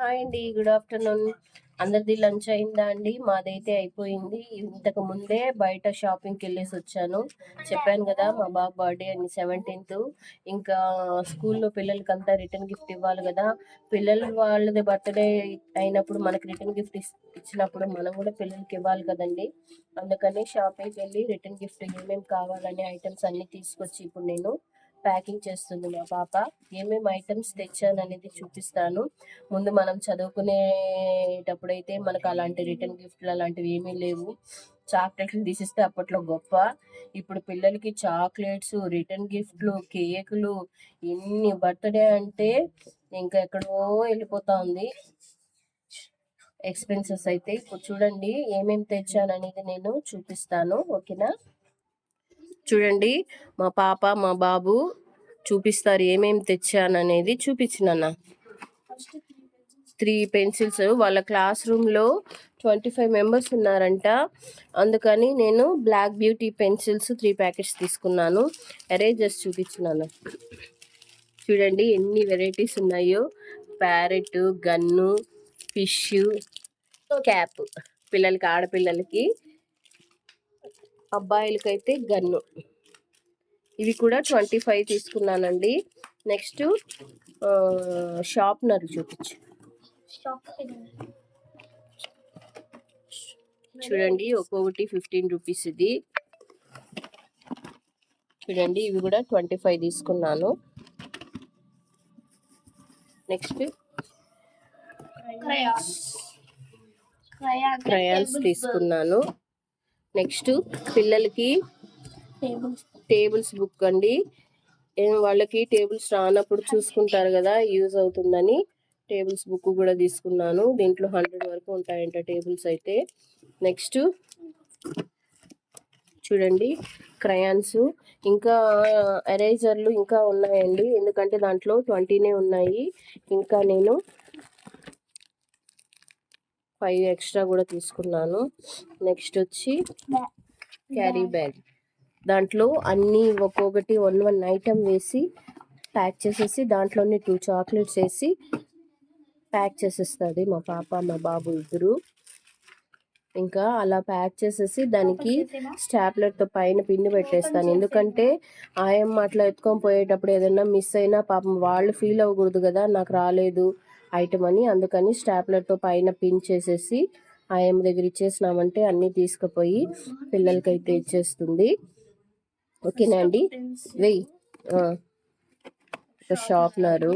Hi అండి, good afternoon. అందరిది lunch అయిందా అండి? మాదైతే అయిపోయింది. ఇంతకు ముందే బయట షాపింగ్కి వెళ్ళేసి వచ్చాను. చెప్పాను కదా మా బాబు బర్త్డే అని 17th. ఇంకా స్కూల్లో పిల్లలకంతా రిటర్న్ గిఫ్ట్ ఇవ్వాలి కదా. పిల్లలు వాళ్ళది బర్త్డే అయినప్పుడు మనకి రిటర్న్ గిఫ్ట్ ఇచ్చినప్పుడు మనం కూడా పిల్లలకి ఇవ్వాలి కదండి. అందుకని షాపింగ్కి వెళ్ళి రిటర్న్ గిఫ్ట్ ఏమేమి కావాలనే ఐటమ్స్ అన్ని తీసుకొచ్చి ఇప్పుడు నేను ప్యాకింగ్ చేస్తుంది మా పాప. ఏమేమి ఐటమ్స్ తెచ్చాను అనేది చూపిస్తాను. ముందు మనం చదువుకునేటప్పుడైతే మనకు అలాంటి రిటర్న్ గిఫ్ట్లు అలాంటివి ఏమీ లేవు. చాక్లెట్లు తీసిస్తే అప్పట్లో గొప్ప. ఇప్పుడు పిల్లలకి చాక్లెట్స్, రిటర్న్ గిఫ్ట్లు, కేకులు, ఇన్ని బర్త్డే అంటే ఇంకా ఎక్కడో వెళ్ళిపోతా ఉంది ఎక్స్పెన్సెస్ అయితే. ఇప్పుడు చూడండి ఏమేమి తెచ్చాను అనేది నేను చూపిస్తాను, ఓకేనా? చూడండి మా పాప మా బాబు చూపిస్తారు ఏమేమి తెచ్చాను అనేది. చూపించినన్నా 3 పెన్సిల్స్. వాళ్ళ క్లాస్ రూమ్లో 25 మెంబర్స్ ఉన్నారంట. అందుకని నేను బ్లాక్ బ్యూటీ పెన్సిల్స్ 3 ప్యాకెట్స్ తీసుకున్నాను. ఎరేజర్స్ చూపించినాను. చూడండి ఎన్ని వెరైటీస్ ఉన్నాయో. Parrot, gun, fish, cap. పిల్లలకి, ఆడపిల్లలకి, అబ్బాయిలకైతే గన్ను. ఇవి కూడా 25 తీసుకున్నానండి. నెక్స్ట్ షార్ప్నర్ చూపించు. చూడండి ఒక్కొక్కటి 15 రూపీస్. ఇది చూడండి ఇవి కూడా 25 తీసుకున్నాను. నెక్స్ట్ క్రయాన్స్ తీసుకున్నాను. నెక్స్ట్ పిల్లలకి టేబుల్స్ బుక్ అండి. వాళ్ళకి టేబుల్స్ రానప్పుడు చూసుకుంటారు కదా, యూజ్ అవుతుందని టేబుల్స్ బుక్ కూడా తీసుకున్నాను. దీంట్లో 100 వరకు ఉంటాయంట టేబుల్స్ అయితే. నెక్స్ట్ చూడండి క్రయాన్స్, ఇంకా ఎరేజర్లు ఇంకా ఉన్నాయండి, ఎందుకంటే దాంట్లో 20నే ఉన్నాయి. ఇంకా నేను 5 ఎక్స్ట్రా కూడా తీసుకున్నాను. నెక్స్ట్ వచ్చి క్యారీ బ్యాగ్. దాంట్లో అన్నీ ఒక్కొక్కటి 1 ఐటమ్ వేసి ప్యాక్ చేసేసి దాంట్లోనే 2 చాక్లెట్స్ వేసి ప్యాక్ చేసేస్తుంది మా పాప మా బాబు ఇద్దరు. ఇంకా అలా ప్యాక్ చేసేసి దానికి స్టాప్లర్తో పైన పిన్ని పెట్టేస్తాను. ఎందుకంటే ఆయమ్మ అట్లా ఎత్తుకొని పోయేటప్పుడు ఏదైనా మిస్ అయినా పాపం వాళ్ళు ఫీల్ అవ్వకూడదు కదా, నాకు రాలేదు ఐటమ్ అని. అందుకని స్టాప్లర్తో పైన పిన్ చేసేసి ఆయమ్మ దగ్గర ఇచ్చేసినామంటే అన్నీ తీసుకుపోయి పిల్లలకైతే ఇచ్చేస్తుంది. ఓకేనా అండి? వెయ్యి. ఒక షార్ప్నరు,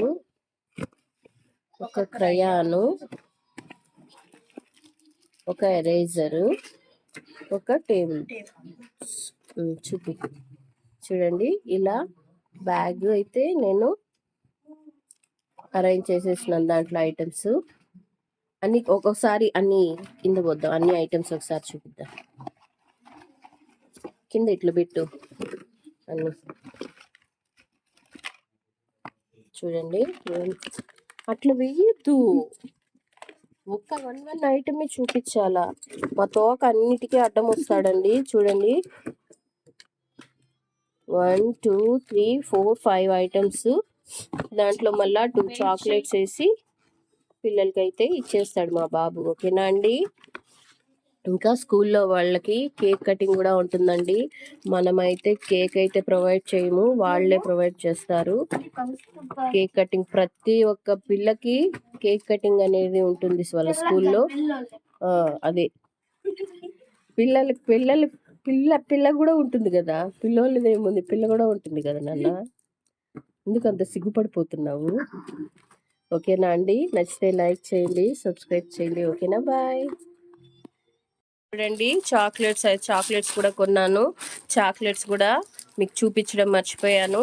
ఒక క్రయాను, ఒక ఎరేజరు, ఒక టేబుల్. చూడండి ఇలా బ్యాగ్ అయితే నేను అరేంజ్ చేసేసినాను. దాంట్లో ఐటమ్స్ అన్ని ఒక్కొక్కసారి అన్ని కింద పోద్దాం. అన్ని ఐటమ్స్ ఒకసారి చూపిద్దాం. కింద ఇట్లా పెట్టు అన్ని. చూడండి అట్లా వెయ్యొద్దు, ఒక్క 1 ఐటమే చూపించాలా. మా తోక అన్నిటికీ అడ్డం వస్తాడండి. చూడండి 1 2 3 4 5 ఐటమ్స్. దాంట్లో మళ్ళా 2 చాక్లెట్స్ వేసి పిల్లలకైతే ఇచ్చేస్తాడు మా బాబు. ఓకేనా అండి? ఇంకా స్కూల్లో వాళ్ళకి కేక్ కటింగ్ కూడా ఉంటుందండి. మనమైతే కేక్ అయితే ప్రొవైడ్ చేయము, వాళ్ళే ప్రొవైడ్ చేస్తారు. కేక్ కటింగ్ ప్రతి ఒక్క పిల్లకి కేక్ కటింగ్ అనేది ఉంటుంది వాళ్ళ స్కూల్లో. అదే పిల్ల కూడా ఉంటుంది కదా, పిల్లోళ్ళది ఏముంది, పిల్ల కూడా ఉంటుంది కదా నాన్న. ఎందుకంత సిగ్గుపడిపోతున్నావు? ఓకేనా అండి? నచ్చితే లైక్ చేయండి, సబ్స్క్రైబ్ చేయండి. ఓకేనా? బాయ్. చూడండి చాక్లెట్స్ కూడా కొన్నాను. చాక్లెట్స్ కూడా మీకు చూపించడం మర్చిపోయాను.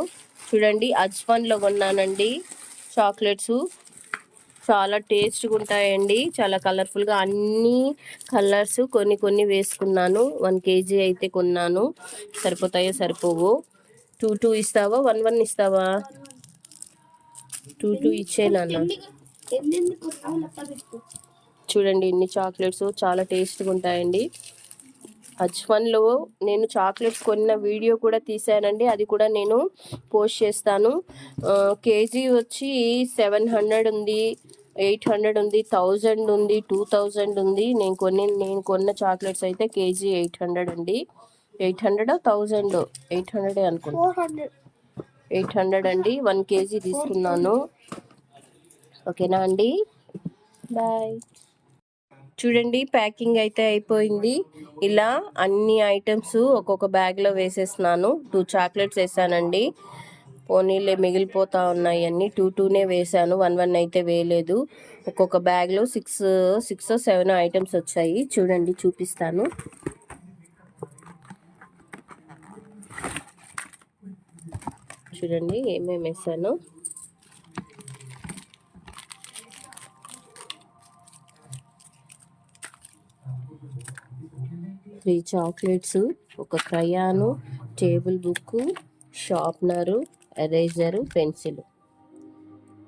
చూడండి అజ్వాన్లో కొన్నానండి చాక్లెట్స్. చాలా టేస్ట్గా ఉంటాయండి, చాలా కలర్ఫుల్గా. అన్ని కలర్స్ కొన్ని వేసుకున్నాను. 1 kg అయితే కొన్నాను. సరిపోతాయో సరిపోవు. 2 ఇస్తావా? 1 ఇస్తావా? 2 ఇచ్చేనా? చూడండి ఇన్ని చాక్లెట్స్ చాలా టేస్ట్గా ఉంటాయండి. అజ్వాన్లో నేను చాక్లెట్స్ కొన్న వీడియో కూడా తీసానండి, అది కూడా నేను పోస్ట్ చేస్తాను. కేజీ వచ్చి 700 ఉంది, 800 ఉంది, 1000 ఉంది, 2000 ఉంది. నేను కొన్న చాక్లెట్స్ అయితే కేజీ 800 అండి. 800 1000 800 అనుకుంటా. 800 అండి. 1 కేజీ తీసుకున్నాను. ఓకేనా అండి, బాయ్. చూడండి, ప్యాకింగ్ అయితే అయిపోయింది. ఇలా అన్ని ఐటమ్స్ ఒక్కొక్క బ్యాగ్లో వేసేస్తున్నాను. 2 చాక్లెట్స్ వేసానండి. పోనీలే, మిగిలిపోతా ఉన్నాయి అన్ని. 2 వేసాను, 1 అయితే వేయలేదు. ఒక్కొక్క బ్యాగ్లో 6 7 ఐటమ్స్ వచ్చాయి. చూడండి, చూపిస్తాను. చూడండి ఏమేమి వేసాను. త్రీ చాక్లెట్స్, ఒక crayon, table book, sharpener, eraser, pencil.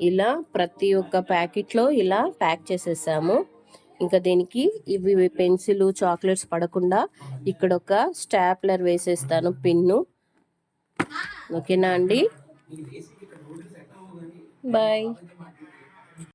ఇలా ప్రతి ఒక్క ప్యాకెట్లో ఇలా ప్యాక్ చేసేసాము. ఇంకా దీనికి ఇవి పెన్సిల్ చాక్లెట్స్ పడకుండా ఇక్కడ ఒక స్టాప్లర్ వేసేస్తాను, పిన్ను. ఓకేనా అండి, బాయ్.